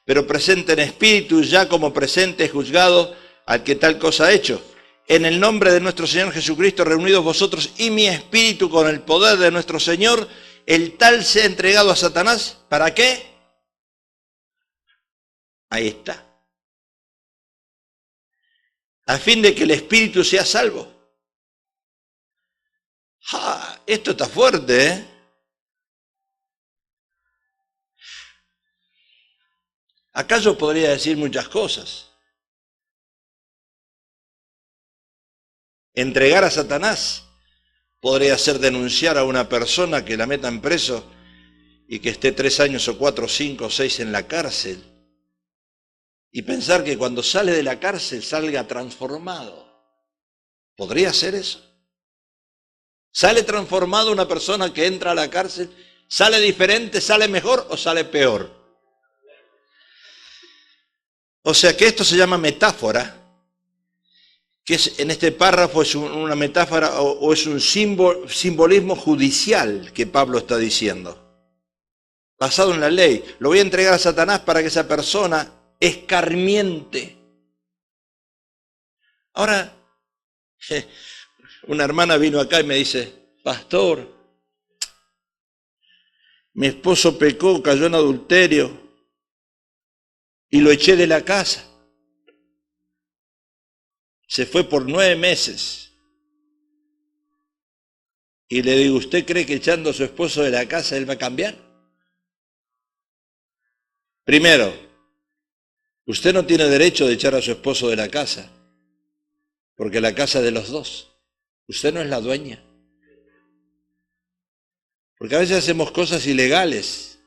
pero presente en espíritu, ya como presente juzgado al que tal cosa ha hecho. En el nombre de nuestro Señor Jesucristo, reunidos vosotros y mi espíritu con el poder de nuestro Señor, el tal sea entregado a Satanás. ¿Para qué? Ahí está. A fin de que el espíritu sea salvo. Esto está fuerte, ¿eh? Acá yo podría decir muchas cosas. Entregar a Satanás podría ser denunciar a una persona que la metan preso y que esté 3 años o 4, 5 o 6 en la cárcel. Y pensar que cuando sale de la cárcel salga transformado. ¿Podría ser eso? ¿Sale transformado una persona que entra a la cárcel? ¿Sale diferente, sale mejor o sale peor? O sea que esto se llama metáfora, que en este párrafo es una metáfora o es un simbolismo judicial que Pablo está diciendo. Basado en la ley. Lo voy a entregar a Satanás para que esa persona escarmiente. Ahora, una hermana vino acá y me dice, pastor, mi esposo pecó, cayó en adulterio y lo eché de la casa. Se fue por 9 meses. Y le digo, ¿usted cree que echando a su esposo de la casa él va a cambiar? Primero, usted no tiene derecho de echar a su esposo de la casa, porque la casa es de los dos. Usted no es la dueña. Porque a veces hacemos cosas ilegales.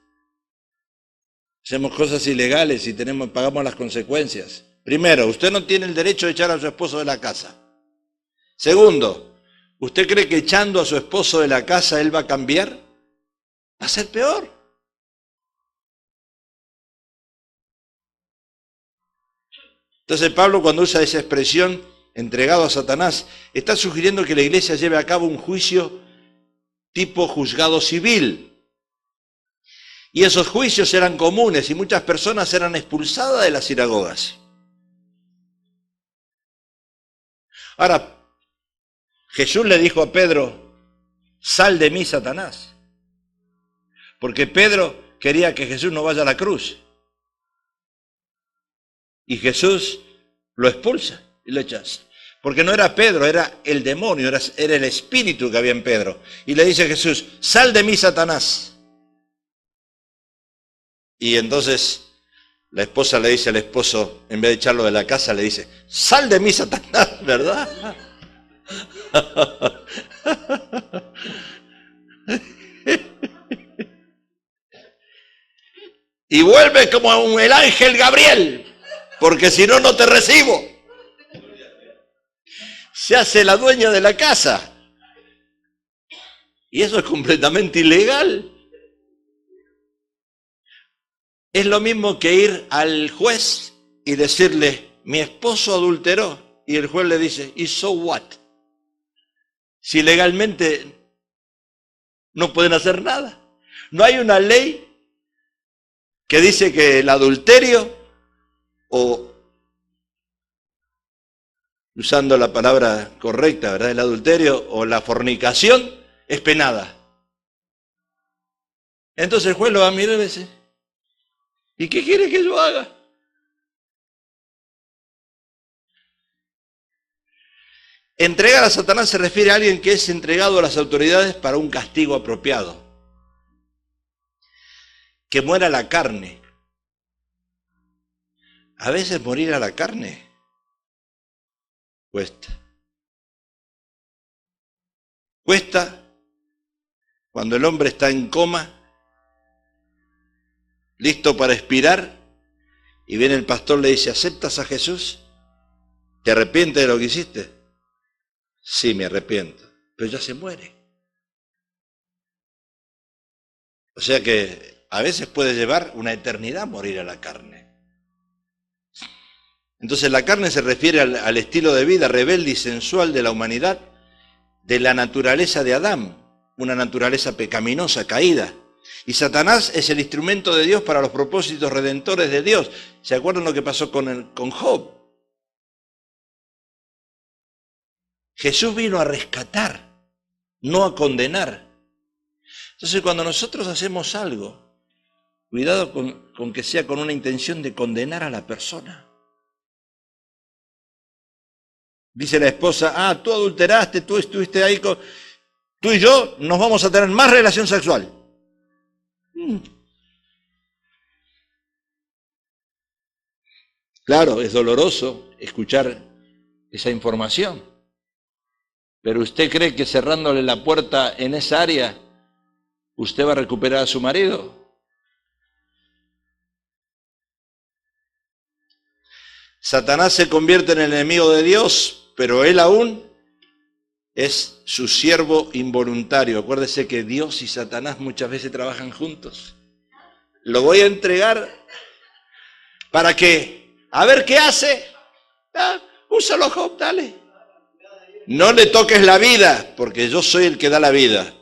Hacemos cosas ilegales y pagamos las consecuencias. Primero, usted no tiene el derecho de echar a su esposo de la casa. Segundo, ¿usted cree que echando a su esposo de la casa él va a cambiar? Va a ser peor. Entonces Pablo, cuando usa esa expresión, entregado a Satanás, está sugiriendo que la iglesia lleve a cabo un juicio tipo juzgado civil. Y esos juicios eran comunes y muchas personas eran expulsadas de las sinagogas. Ahora, Jesús le dijo a Pedro, sal de mí, Satanás. Porque Pedro quería que Jesús no vaya a la cruz. Y Jesús lo expulsa y lo echa. Porque no era Pedro, era el demonio, era el espíritu que había en Pedro. Y le dice a Jesús, sal de mí, Satanás. Y entonces la esposa le dice al esposo, en vez de echarlo de la casa, le dice, sal de mí, Satanás, ¿verdad? Y vuelve como el ángel Gabriel, porque si no, no te recibo. Se hace la dueña de la casa. Y eso es completamente ilegal. Es lo mismo que ir al juez y decirle, mi esposo adulteró. Y el juez le dice, ¿y so what? Si legalmente no pueden hacer nada. No hay una ley que dice que el adulterio, o usando la palabra correcta, ¿verdad? El adulterio o la fornicación es penada. Entonces el juez lo va a mirar y dice, ¿y qué quiere que yo haga? Entregar a Satanás se refiere a alguien que es entregado a las autoridades para un castigo apropiado. Que muera la carne. A veces morir a la carne cuesta. Cuesta cuando el hombre está en coma, listo para expirar, y viene el pastor y le dice, ¿aceptas a Jesús? ¿Te arrepientes de lo que hiciste? Sí, me arrepiento, pero ya se muere. O sea que a veces puede llevar una eternidad morir a la carne. Entonces la carne se refiere al estilo de vida rebelde y sensual de la humanidad, de la naturaleza de Adán, una naturaleza pecaminosa, caída. Y Satanás es el instrumento de Dios para los propósitos redentores de Dios. ¿Se acuerdan lo que pasó con Job? Jesús vino a rescatar, no a condenar. Entonces cuando nosotros hacemos algo, cuidado con que sea con una intención de condenar a la persona. Dice la esposa, tú adulteraste, tú estuviste ahí tú y yo nos vamos a tener más relación sexual. Claro, es doloroso escuchar esa información, pero ¿usted cree que cerrándole la puerta en esa área, usted va a recuperar a su marido? Satanás se convierte en el enemigo de Dios, pero él aún es su siervo involuntario. Acuérdese que Dios y Satanás muchas veces trabajan juntos. Lo voy a entregar para que, a ver qué hace. Úsalo, Job, dale. No le toques la vida, porque yo soy el que da la vida.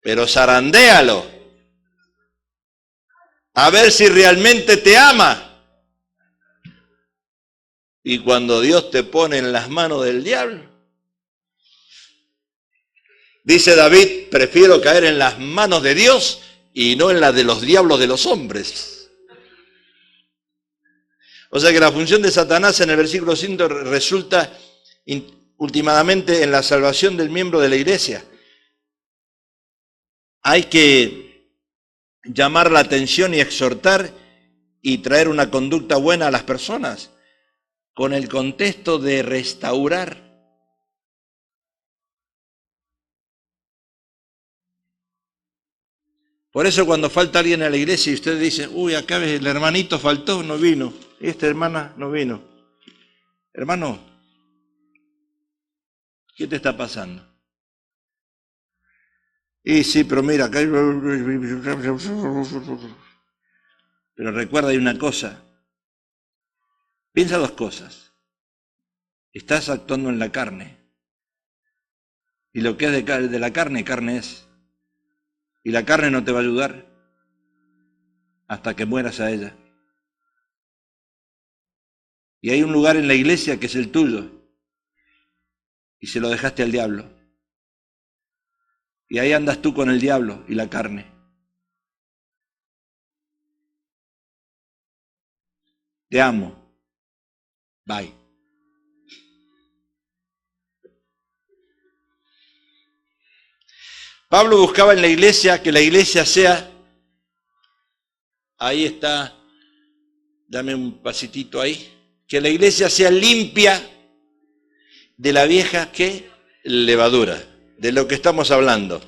Pero zarandéalo. A ver si realmente te ama. Y cuando Dios te pone en las manos del diablo, dice David, prefiero caer en las manos de Dios y no en las de los diablos de los hombres. O sea que la función de Satanás en el versículo 5 resulta últimamente en la salvación del miembro de la iglesia. Hay que llamar la atención y exhortar y traer una conducta buena a las personas con el contexto de restaurar. Por eso cuando falta alguien a la iglesia y ustedes dicen, uy, acá el hermanito faltó, no vino, esta hermana no vino. Hermano, ¿qué te está pasando? Y sí, pero mira, acá... Pero recuerda, hay una cosa. Piensa dos cosas. Estás actuando en la carne. Y lo que es de la carne, carne es. Y la carne no te va a ayudar hasta que mueras a ella. Y hay un lugar en la iglesia que es el tuyo. Y se lo dejaste al diablo. Y ahí andas tú con el diablo y la carne. Te amo. Bye. Pablo buscaba en la iglesia que la iglesia sea, ahí está, dame un pasitito ahí, que la iglesia sea limpia de la vieja, ¿qué? Levadura, de lo que estamos hablando.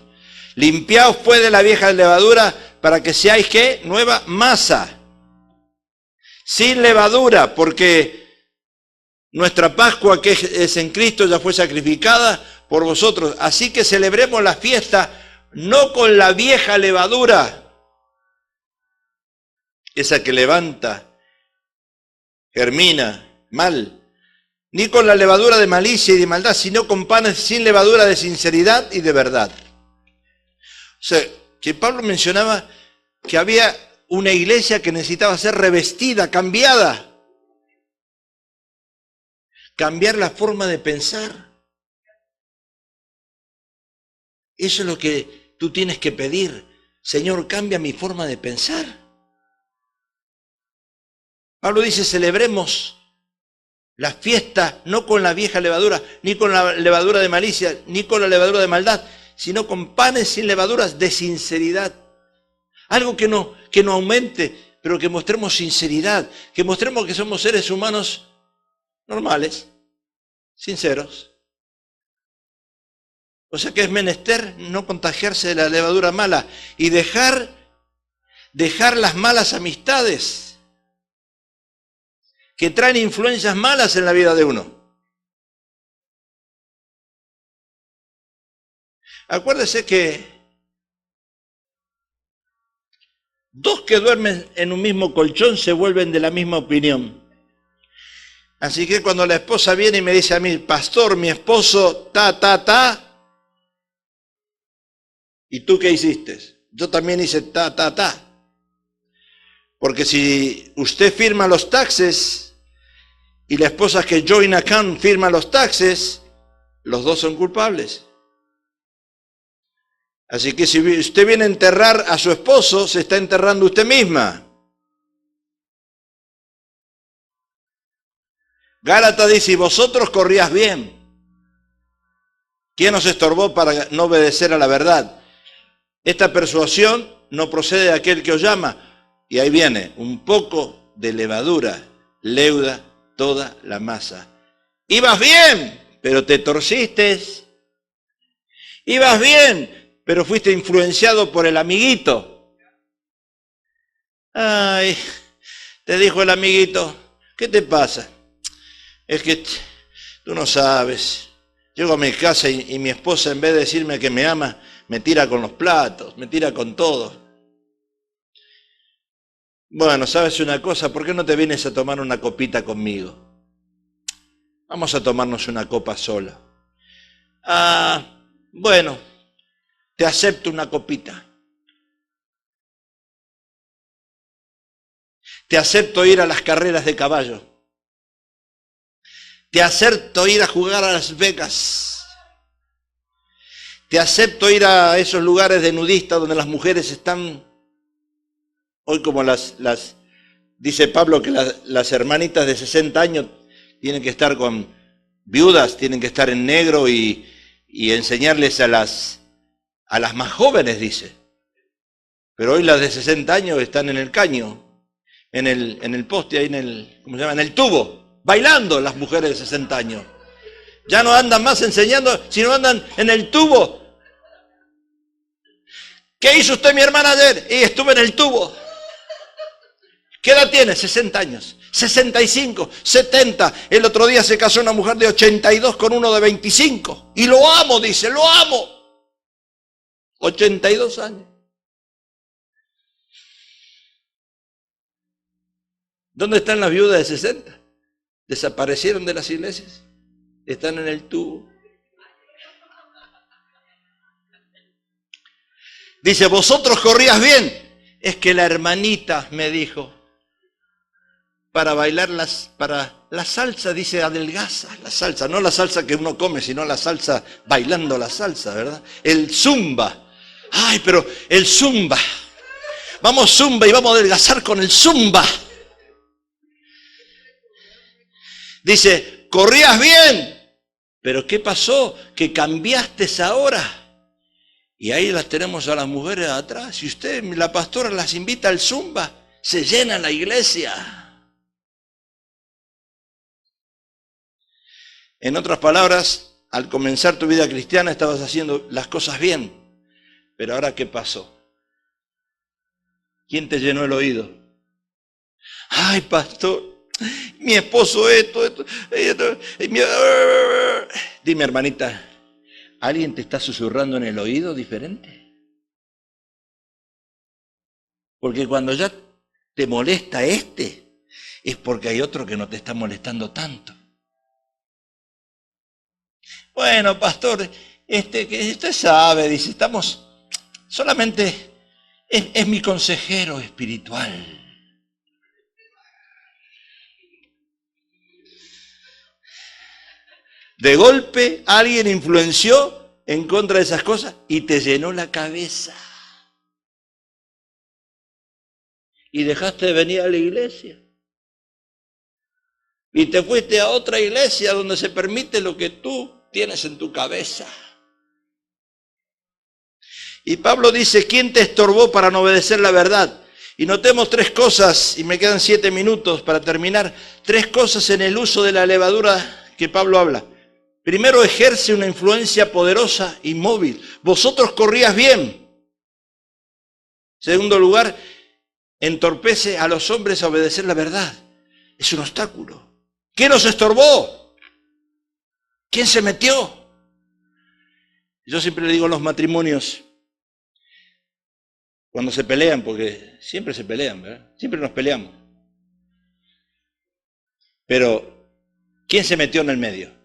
Limpiaos pues de la vieja levadura para que seáis, ¿qué? Nueva masa, sin levadura, porque nuestra Pascua que es en Cristo ya fue sacrificada por vosotros. Así que celebremos la fiesta no con la vieja levadura, esa que levanta, germina mal, ni con la levadura de malicia y de maldad, sino con panes sin levadura de sinceridad y de verdad. O sea, que Pablo mencionaba que había una iglesia que necesitaba ser revestida, cambiada. Cambiar la forma de pensar. Eso es lo que tú tienes que pedir. Señor, cambia mi forma de pensar. Pablo dice, celebremos la fiesta no con la vieja levadura, ni con la levadura de malicia, ni con la levadura de maldad, sino con panes sin levaduras de sinceridad. Algo que no aumente, pero que mostremos sinceridad, que mostremos que somos seres humanos normales, sinceros. O sea que es menester no contagiarse de la levadura mala y dejar las malas amistades que traen influencias malas en la vida de uno. Acuérdese que dos que duermen en un mismo colchón se vuelven de la misma opinión. Así que cuando la esposa viene y me dice a mí, pastor, mi esposo, ¿y tú qué hiciste? Yo también hice Porque si usted firma los taxes y la esposa que joint account firma los taxes, los dos son culpables. Así que si usted viene a enterrar a su esposo, se está enterrando usted misma. Gálatas dice, y vosotros corrías bien. ¿Quién os estorbó para no obedecer a la verdad? Esta persuasión no procede de aquel que os llama. Y ahí viene, un poco de levadura leuda toda la masa. Ibas bien, pero te torciste. Ibas bien, pero fuiste influenciado por el amiguito. Ay, te dijo el amiguito, ¿qué te pasa? Es que tú no sabes. Llego a mi casa y mi esposa, en vez de decirme que me ama, me tira con los platos, me tira con todo. Bueno, ¿sabes una cosa? ¿Por qué no te vienes a tomar una copita conmigo? Vamos a tomarnos una copa sola. Bueno, te acepto una copita. Te acepto ir a las carreras de caballo. Te acepto ir a jugar a Las Vegas. Te acepto ir a esos lugares de nudistas donde las mujeres están, hoy como dice Pablo que las hermanitas de 60 años tienen que estar con viudas, tienen que estar en negro y enseñarles a las más jóvenes, dice. Pero hoy las de 60 años están en el caño, en el poste, ahí ¿cómo se llama? En el tubo. Bailando las mujeres de 60 años. Ya no andan más enseñando, sino andan en el tubo. ¿Qué hizo usted, mi hermana, ayer? Y estuve en el tubo. ¿Qué edad tiene? 60 años. 65, 70. El otro día se casó una mujer de 82 con uno de 25. Y lo amo, dice, lo amo. 82 años. ¿Dónde están las viudas de 60? ¿Desaparecieron de las iglesias? Están en el tubo. Dice, vosotros corrías bien. Es que la hermanita me dijo, para bailar para la salsa, dice, adelgaza la salsa. No la salsa que uno come, sino la salsa, bailando la salsa, ¿verdad? El zumba. Ay, pero el zumba. Vamos zumba y vamos a adelgazar con el zumba. Dice, corrías bien. Pero ¿qué pasó? Que cambiaste ahora. Y ahí las tenemos a las mujeres atrás. Si usted, la pastora, las invita al zumba, se llena la iglesia. En otras palabras, al comenzar tu vida cristiana estabas haciendo las cosas bien. Pero ahora, ¿qué pasó? ¿Quién te llenó el oído? Ay, pastor, mi esposo esto. Dime, hermanita, ¿alguien te está susurrando en el oído diferente? Porque cuando ya te molesta es porque hay otro que no te está molestando tanto. Bueno, pastor, que usted sabe, dice, estamos, solamente es mi consejero espiritual. De golpe alguien influenció en contra de esas cosas y te llenó la cabeza. Y dejaste de venir a la iglesia. Y te fuiste a otra iglesia donde se permite lo que tú tienes en tu cabeza. Y Pablo dice, ¿quién te estorbó para no obedecer la verdad? Y notemos tres cosas, y me quedan 7 minutos para terminar, 3 cosas en el uso de la levadura que Pablo habla. Primero, ejerce una influencia poderosa y móvil. Vosotros corrías bien. Segundo lugar, entorpece a los hombres a obedecer la verdad. Es un obstáculo. ¿Quién nos estorbó? ¿Quién se metió? Yo siempre le digo a los matrimonios, cuando se pelean, porque siempre se pelean, ¿verdad? Siempre nos peleamos. Pero, ¿quién se metió en el medio?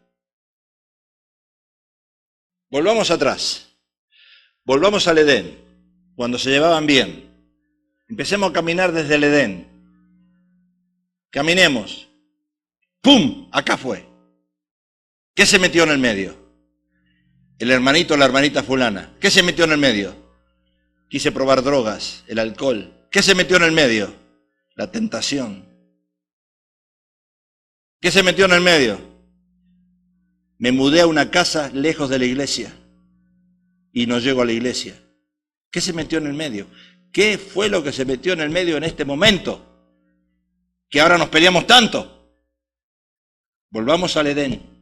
Volvamos atrás. Volvamos al Edén, cuando se llevaban bien. Empecemos a caminar desde el Edén. Caminemos. ¡Pum! Acá fue. ¿Qué se metió en el medio? El hermanito o la hermanita fulana. ¿Qué se metió en el medio? Quise probar drogas, el alcohol. ¿Qué se metió en el medio? La tentación. ¿Qué se metió en el medio? Me mudé a una casa lejos de la iglesia y no llego a la iglesia. ¿Qué se metió en el medio? ¿Qué fue lo que se metió en el medio en este momento? Que ahora nos peleamos tanto. Volvamos al Edén.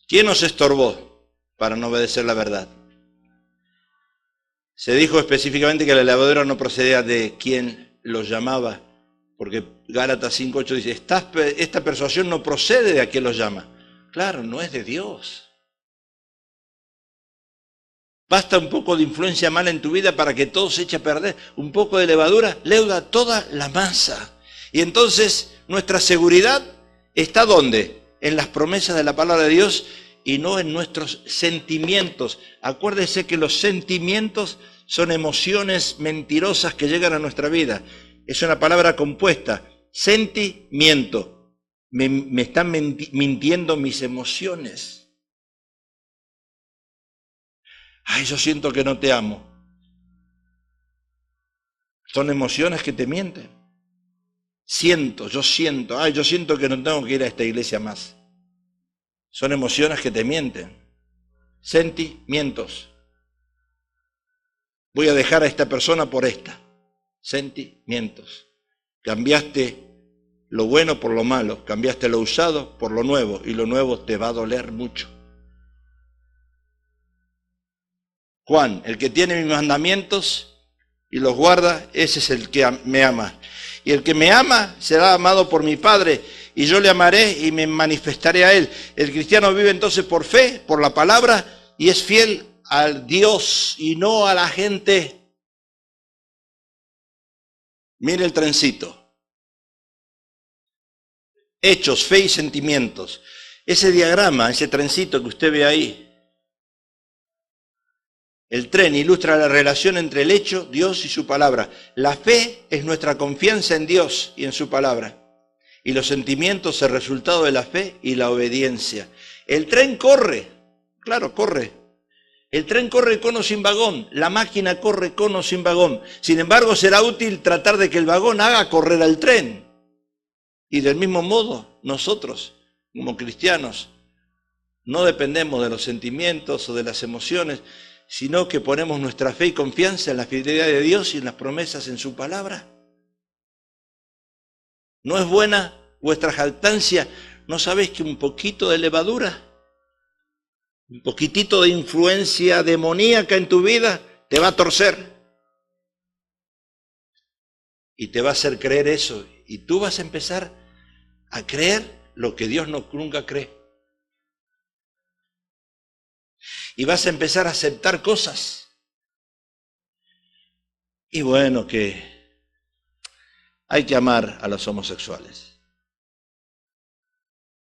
¿Quién nos estorbó para no obedecer la verdad? Se dijo específicamente que la levadura no procedía de quien los llamaba, porque Gálatas 5:8 dice, esta persuasión no procede de a quien los llama. Claro, no es de Dios. Basta un poco de influencia mala en tu vida para que todo se eche a perder. Un poco de levadura leuda toda la masa. Y entonces nuestra seguridad está ¿dónde? En las promesas de la palabra de Dios y no en nuestros sentimientos. Acuérdese que los sentimientos son emociones mentirosas que llegan a nuestra vida. Es una palabra compuesta. Sentimiento. Me están mintiendo mis emociones. Ay, yo siento que no te amo. Son emociones que te mienten. Yo siento. Ay, yo siento que no tengo que ir a esta iglesia más. Son emociones que te mienten. Sentimientos. Voy a dejar a esta persona por esta. Sentimientos. Cambiaste lo bueno por lo malo, cambiaste lo usado por lo nuevo, y lo nuevo te va a doler mucho. Juan, el que tiene mis mandamientos y los guarda, ese es el que me ama. Y el que me ama será amado por mi Padre, y yo le amaré y me manifestaré a él. El cristiano vive entonces por fe, por la palabra, y es fiel al Dios y no a la gente. Mire el trencito. Hechos, fe y sentimientos. Ese diagrama, ese trencito que usted ve ahí, el tren ilustra la relación entre el hecho, Dios y su palabra. La fe es nuestra confianza en Dios y en su palabra. Y los sentimientos, el resultado de la fe y la obediencia. El tren corre, claro, corre. El tren corre con o sin vagón, la máquina corre con o sin vagón. Sin embargo, será útil tratar de que el vagón haga correr al tren. Y del mismo modo, nosotros, como cristianos, no dependemos de los sentimientos o de las emociones, sino que ponemos nuestra fe y confianza en la fidelidad de Dios y en las promesas en su palabra. ¿No es buena vuestra jactancia? ¿No sabéis que un poquito de levadura, un poquitito de influencia demoníaca en tu vida te va a torcer? Y te va a hacer creer eso. Y tú vas a empezar a creer lo que Dios nunca cree. Y vas a empezar a aceptar cosas. Y bueno, que hay que amar a los homosexuales.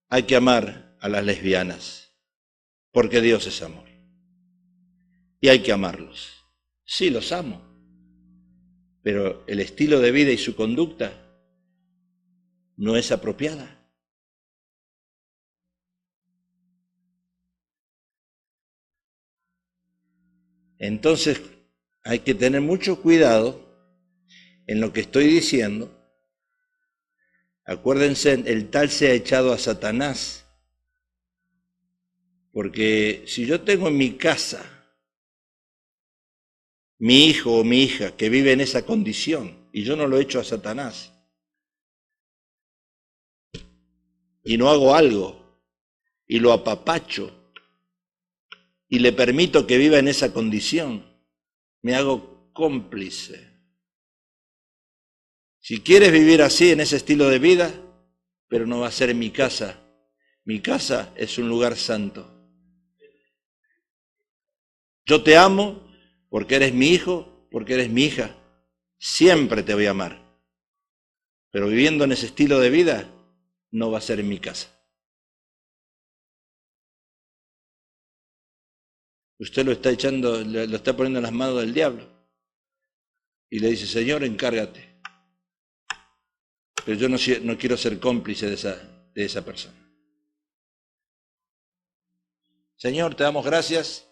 Hay que amar a las lesbianas. Porque Dios es amor. Y hay que amarlos. Sí, los amo. Pero el estilo de vida y su conducta no es apropiada. Entonces hay que tener mucho cuidado en lo que estoy diciendo. Acuérdense, el tal se ha echado a Satanás. Porque si yo tengo en mi casa mi hijo o mi hija que vive en esa condición y yo no lo echo a Satanás y no hago algo y lo apapacho y le permito que viva en esa condición, me hago cómplice. Si quieres vivir así, en ese estilo de vida, pero no va a ser en mi casa. Mi casa es un lugar santo. Yo te amo porque eres mi hijo, porque eres mi hija. Siempre te voy a amar. Pero viviendo en ese estilo de vida, no va a ser en mi casa. Usted lo está echando, lo está poniendo en las manos del diablo. Y le dice, Señor, encárgate. Pero yo no quiero ser cómplice de esa persona. Señor, te damos gracias